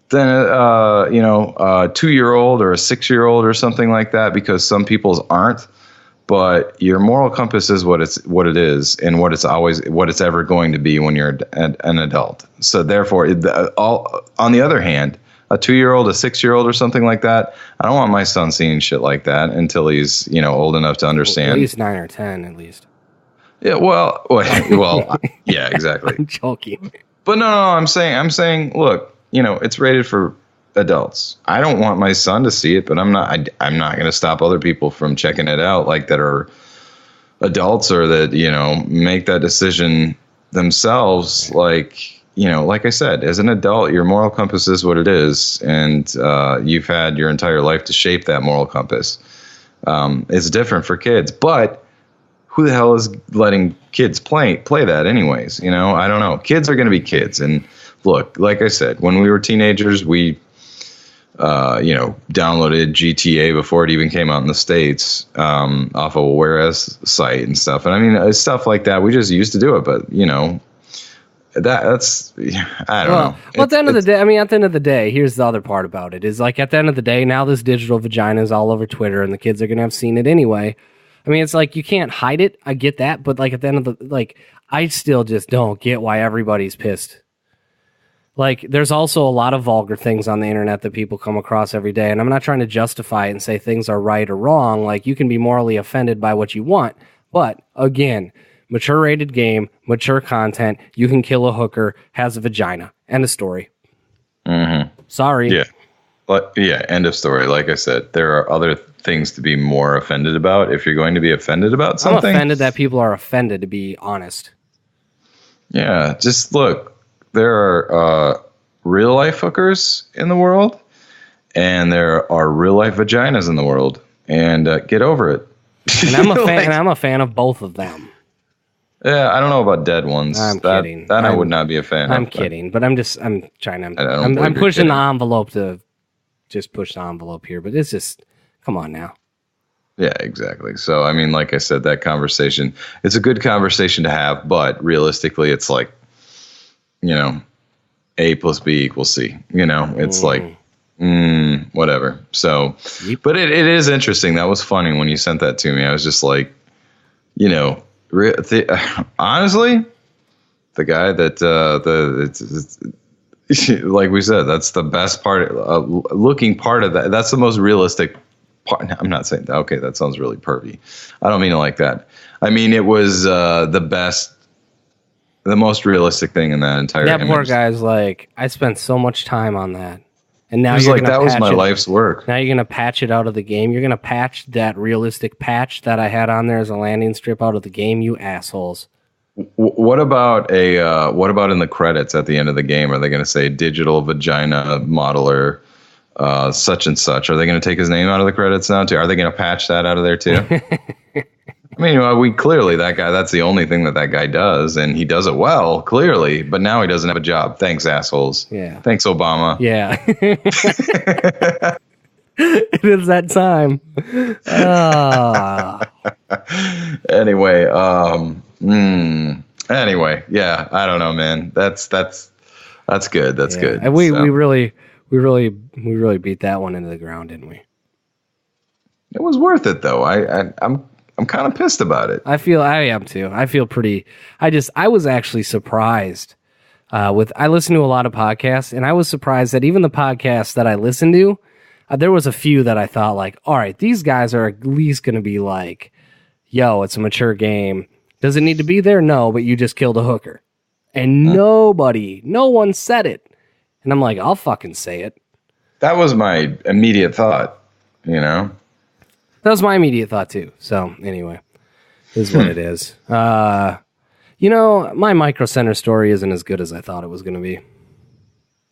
than a 2-year-old or a 6-year-old or something like that, because some people's aren't. But your moral compass is what it is, and what it's ever going to be when you're an adult. So therefore, on the other hand, a 2-year-old, a 6-year-old, or something like that, I don't want my son seeing shit like that until he's old enough to understand. At least 9 or 10, at least. Yeah, well, yeah, exactly. I'm joking. But no, I'm saying, look, it's rated for adults. I don't want my son to see it, but I'm not going to stop other people from checking it out, like that are adults or that make that decision themselves, like. Like I said, as an adult, your moral compass is what it is, and you've had your entire life to shape that moral compass. It's different for kids, but who the hell is letting kids play that anyways? I don't know. Kids are going to be kids, and look, like I said, when we were teenagers, we downloaded GTA before it even came out in the States off of a Whereas site and stuff, and I mean stuff like that. We just used to do it, but that's I don't know. Well, at the end of the day, here's the other part about it is, like, at the end of the day, now this digital vagina is all over Twitter, and the kids are gonna have seen it anyway. I mean, it's like you can't hide it. I get that, but like at the end of I still just don't get why everybody's pissed. Like, there's also a lot of vulgar things on the internet that people come across every day, and I'm not trying to justify it and say things are right or wrong. Like, you can be morally offended by what you want, but again, mature rated game, mature content, you can kill a hooker, has a vagina. End of story. Mm-hmm. Sorry. Yeah. But yeah, end of story. Like I said, there are other things to be more offended about if you're going to be offended about something. I'm offended that people are offended, to be honest. Yeah, just look, there are real life hookers in the world, and there are real life vaginas in the world, and get over it. And I'm a fan. And I'm a fan of both of them. Yeah, I don't know about dead ones. I'm kidding. I would not be a fan. I'm kidding, but I'm trying to. I'm pushing the envelope to just push the envelope here, but it's just come on now. Yeah, exactly. So I mean, like I said, that conversation, it's a good conversation to have, but realistically, it's like, A plus B equals C. It's like whatever. So, but it is interesting. That was funny when you sent that to me. I was just like, honestly, the guy that like we said, that's the best part. Looking part of that. That's the most realistic part. I'm not saying that. Okay, that sounds really pervy. I don't mean it like that. I mean it was the best, the most realistic thing in that entire. That image. Poor guy's like, I spent so much time on that. And now you're like, that was my life's work. Now you're going to patch it out of the game. You're going to patch that realistic patch that I had on there as a landing strip out of the game, you assholes. What about in the credits at the end of the game? Are they going to say digital vagina modeler such and such? Are they going to take his name out of the credits now too? Are they going to patch that out of there too? I mean, we clearly, that guy, that's the only thing that guy does, and he does it well, clearly, but now he doesn't have a job. Thanks, assholes. Yeah. Thanks, Obama. Yeah. It is that time. Anyway, yeah, I don't know, man. That's good. That's good. And we really beat that one into the ground, didn't we? It was worth it, though. I'm kind of pissed about it. I am too. I feel pretty. I was actually surprised. I listen to a lot of podcasts, and I was surprised that even the podcasts that I listened to, there was a few that I thought like, all right, these guys are at least going to be like, yo, it's a mature game. Does it need to be there? No, but you just killed a hooker. And no one said it. And I'm like, I'll fucking say it. That was my immediate thought, That was my immediate thought too. So anyway, this is what it is. My Micro Center story isn't as good as I thought it was going to be.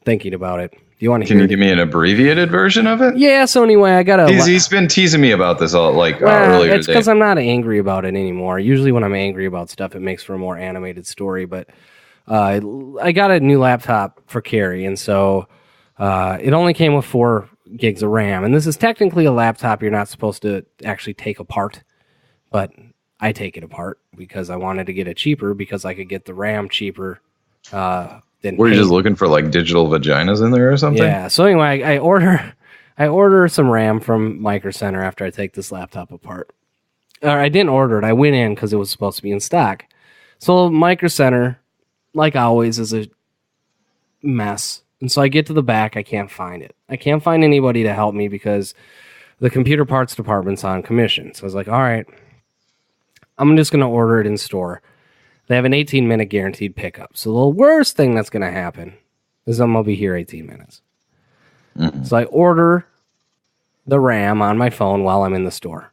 Thinking about it. Do you want to hear? Can you give me an abbreviated version of it? Yeah. So anyway, I got He's been teasing me about this earlier today. It's because I'm not angry about it anymore. Usually when I'm angry about stuff, it makes for a more animated story. But I got a new laptop for Carrie, and so it only came with 4 gigs of RAM. And this is technically a laptop you're not supposed to actually take apart, but I take it apart because I wanted to get it cheaper because I could get the RAM cheaper. Were you just looking for like digital vaginas in there or something? Yeah. So anyway, I order some RAM from Micro Center after I take this laptop apart. Or I didn't order it. I went in because it was supposed to be in stock. So Micro Center, like always, is a mess. And so I get to the back. I can't find it. I can't find anybody to help me because the computer parts department's on commission. So I was like, all right, I'm just going to order it in store. They have an 18-minute guaranteed pickup. So the worst thing that's going to happen is I'm going to be here 18 minutes. Mm-hmm. So I order the RAM on my phone while I'm in the store.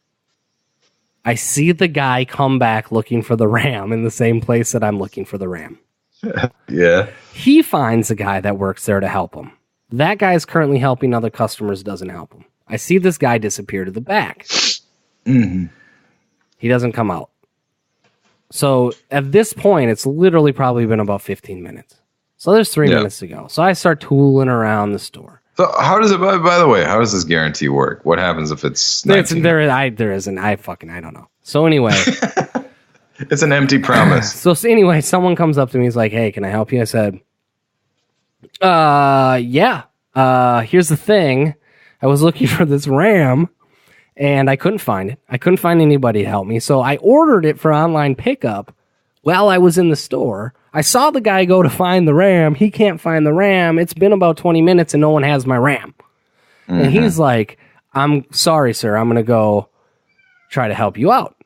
I see the guy come back looking for the RAM in the same place that I'm looking for the RAM. Yeah. He finds a guy that works there to help him. That guy is currently helping other customers, doesn't help him. I see this guy disappear to the back. Mm-hmm. He doesn't come out. So at this point, it's literally probably been about 15 minutes. So there's 3 minutes to go. So I start tooling around the store. So how does it, by the way, how does this guarantee work? What happens if it's 19? There isn't. I don't know. So anyway. It's an empty promise. So anyway, someone comes up to me. He's like, hey, can I help you? I said, yeah. Here's the thing. I was looking for this RAM. And I couldn't find it. I couldn't find anybody to help me. So I ordered it for online pickup while I was in the store. I saw the guy go to find the RAM. He can't find the RAM. It's been about 20 minutes and no one has my RAM. Mm-hmm. And he's like, I'm sorry, sir. I'm going to go try to help you out.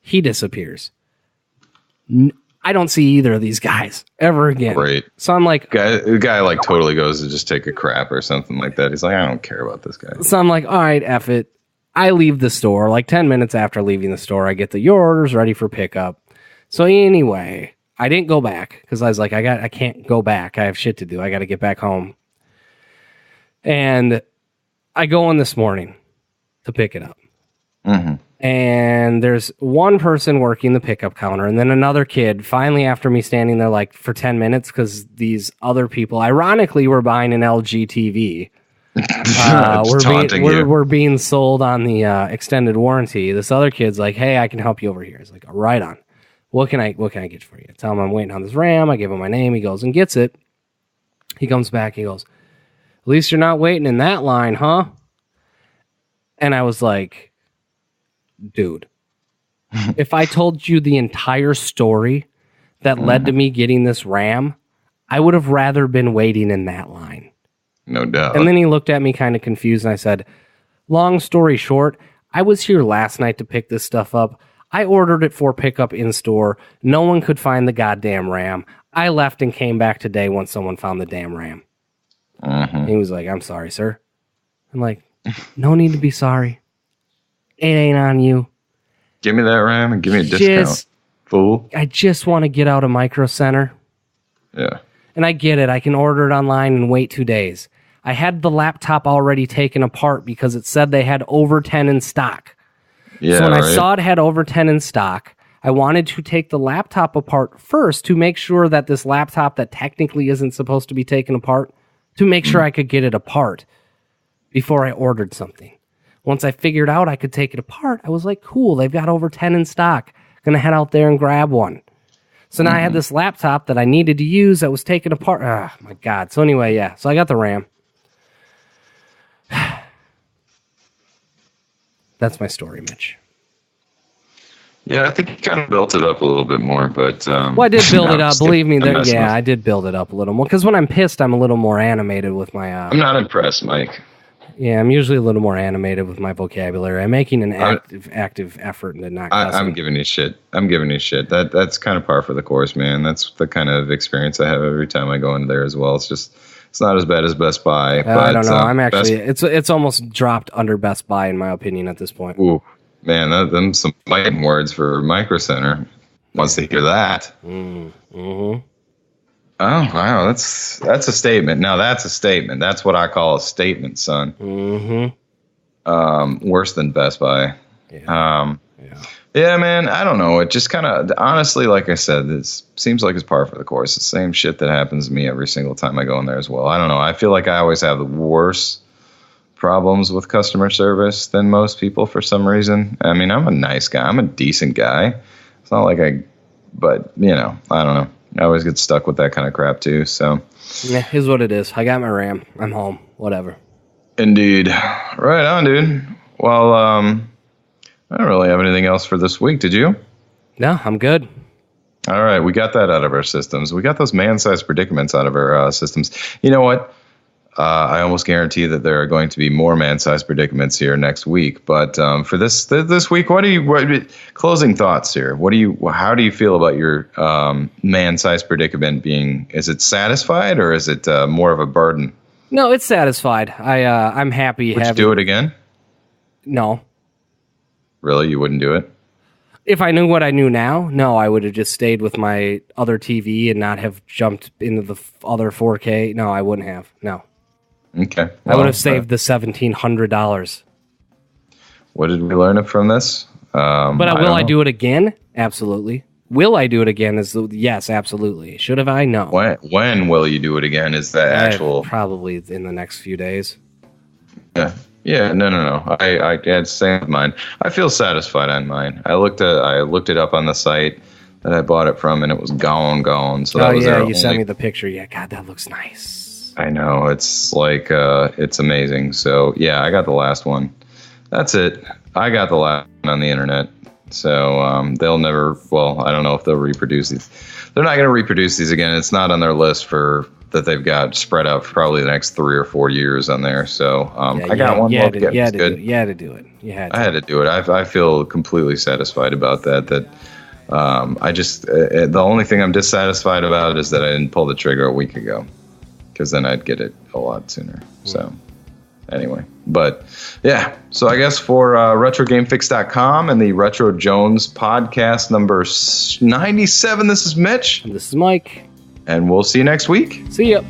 He disappears. I don't see either of these guys ever again. Great. So I'm like... The guy like totally goes to just take a crap or something like that. He's like, I don't care about this guy. So I'm like, all right, F it. I leave the store. Like 10 minutes after leaving the store, I get your order's ready for pickup. So anyway, I didn't go back because I was like, I can't go back. I have shit to do. I got to get back home. And I go in this morning to pick it up. Mm-hmm. And there's one person working the pickup counter, and then another kid finally, after me standing there like for 10 minutes, because these other people ironically were buying an LG TV. We're being sold on the extended warranty. This other kid's like, hey, I can help you over here. He's like, right on. What can I get for you? I tell him I'm waiting on this RAM. I give him my name. He goes and gets it. He comes back. He goes, at least you're not waiting in that line, huh? And I was like, dude, if I told you the entire story that led to me getting this RAM, I would have rather been waiting in that line. No doubt. And then he looked at me kind of confused, and I said, long story short, I was here last night to pick this stuff up. I ordered it for pickup in store. No one could find the goddamn RAM. I left and came back today once someone found the damn RAM. Mm-hmm. He was like, I'm sorry, sir. I'm like, no need to be sorry. It ain't on you. Give me that RAM and give me a discount, fool. I just want to get out of Micro Center. Yeah. And I get it. I can order it online and wait 2 days. I had the laptop already taken apart because it said they had over 10 in stock. Yeah, so when I saw it had over 10 in stock, I wanted to take the laptop apart first to make sure that this laptop that technically isn't supposed to be taken apart, to make sure I could get it apart before I ordered something. Once I figured out I could take it apart, I was like, cool, they've got over 10 in stock. Gonna head out there and grab one. So now I had this laptop that I needed to use that was taken apart. Oh, my God. So anyway, yeah. So I got the RAM. That's my story, Mitch. Yeah, I think you kind of built it up a little bit more, but... well, I did build it up. Believe me, I did build it up a little more. Because when I'm pissed, I'm a little more animated with my... I'm not impressed, Mike. Yeah, I'm usually a little more animated with my vocabulary. I'm making an active effort to not cuss. I'm giving you shit. That's kind of par for the course, man. That's the kind of experience I have every time I go in there as well. It's just... It's not as bad as Best Buy. But, I don't know. I'm actually... It's almost dropped under Best Buy, in my opinion, at this point. Ooh. Man, them some fighting words for Micro Center. Wants to hear that. Mm-hmm. Oh, wow. That's a statement. Now, that's a statement. That's what I call a statement, son. Mm-hmm. Worse than Best Buy. Yeah. Yeah, man. I don't know. It just kind of, honestly, like I said, it seems like it's par for the course. It's the same shit that happens to me every single time I go in there as well. I don't know. I feel like I always have the worst problems with customer service than most people for some reason. I mean, I'm a nice guy. I'm a decent guy. It's not like but I don't know. I always get stuck with that kind of crap too. So yeah, here's what it is. I got my RAM. I'm home. Whatever. Indeed. Right on, dude. Well, I don't really have anything else for this week. Did you? No, I'm good. All right. We got that out of our systems. We got those man-sized predicaments out of our systems. You know what? I almost guarantee that there are going to be more man-sized predicaments here next week. But for this week, what closing thoughts here? How do you feel about your man-sized predicament being? Is it satisfied or is it more of a burden? No, it's satisfied. I'm happy. Would you do it again? No. Really, you wouldn't do it? If I knew what I knew now, no, I would have just stayed with my other TV and not have jumped into the other 4K. No, I wouldn't have. No. Okay. Well, I would have saved the $1,700. What did we learn from this? But will I do it again? Absolutely. Will I do it again? Yes, absolutely. Should have I? No. When will you do it again? Is that actual? Probably in the next few days. Yeah. Yeah. No. I had same with mine. I feel satisfied on mine. I looked it up on the site that I bought it from, and it was gone. So that was you sent me the picture. Yeah, God, that looks nice. I know, it's like it's amazing. So yeah, I got the last one. That's it. I got the last one on the internet. So they'll never. Well, I don't know if they'll reproduce these. They're not going to reproduce these again. It's not on their list that they've got spread out for probably the next 3 or 4 years on there. So I got one. You had to do it. I had to do it. I feel completely satisfied about that. I just the only thing I'm dissatisfied about is that I didn't pull the trigger a week ago, because then I'd get it a lot sooner. So anyway, but yeah, so I guess for RetroGameFix.com and the Retro Jones podcast number 97, this is Mitch. And this is Mike. And we'll see you next week. See ya.